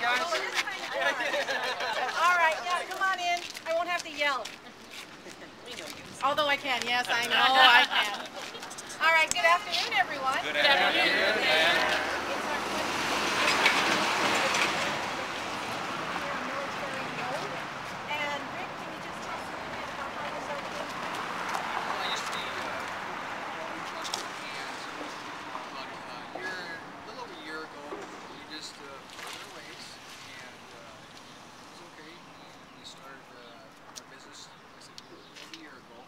guys. All right, yeah, come on in. I won't have to yell. Although I can, yes, I know I can. All right, good afternoon, everyone. Good afternoon. And Rick, can you just tell us a little bit about how this all came? Well, I used to be trusted hands about a little over a year ago. We just parted our ways, and it was okay. And we started our business, like I said, maybe a year ago,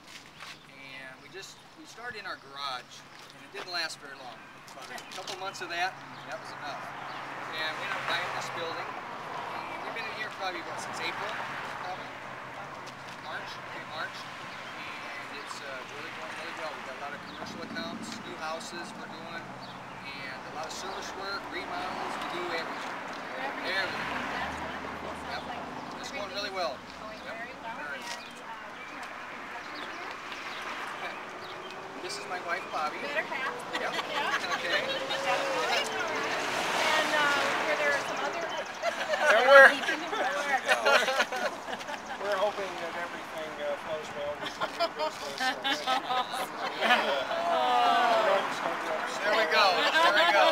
and we started in our garage, and it didn't last very long. About a couple months of that, and that was enough. And we ended up buying this building. We've been in here probably since April, probably March, and it's really going really well. We've got a lot of commercial accounts, new houses we're doing, and a lot of service work, remodels. We do everything. Everything. That's wonderful. Sounds like It's going really well. Going very well. Very well. And This is my wife, Bobby. better half. Yep. Yeah. Okay. Definitely. And were there some other? We're hoping that everything flows well with the new business. There we go. There we go.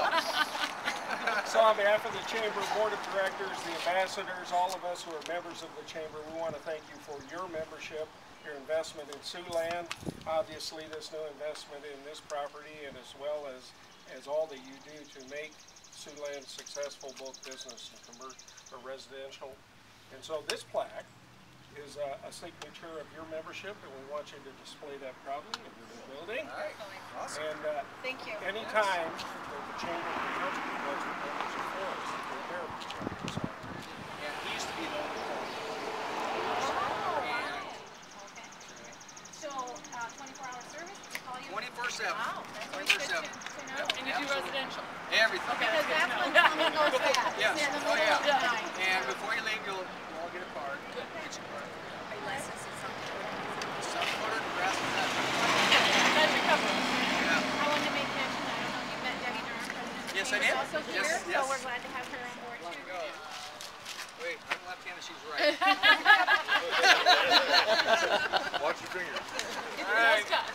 So on behalf of the Chamber Board of Directors, the ambassadors, all of us who are members of the Chamber, we want to thank you for your membership, your investment in Siouxland, obviously this new investment in this property, and as well as all that you do to make Siouxland successful, both business and commercial or residential. And so this plaque is a signature of your membership, and we want you to display that proudly in the new building. All right. Awesome. And Thank you. anytime the Chamber can help you guys with members of forest, they're there for you. So, And he used to be the owner of Okay. So 24-hour service? Call you? 24/7. Wow, that's really good 24/7. to know. Yep. And you do residential. Everything. Because that's when something goes bad. Yes. It's in the Oh, middle of the yeah. night. And before you leave, you'll all get a card. Get your card. Some water and grass and that. That's your cover. Yeah. I wanted to make mention that I know you met Debbie Durham, President of the Yes, I Chamber, did. also here, Yes, so yes. we're glad to have her on board Let me too. go. Wait, I'm left-handed, she's right. Watch your fingers. All right. Scott.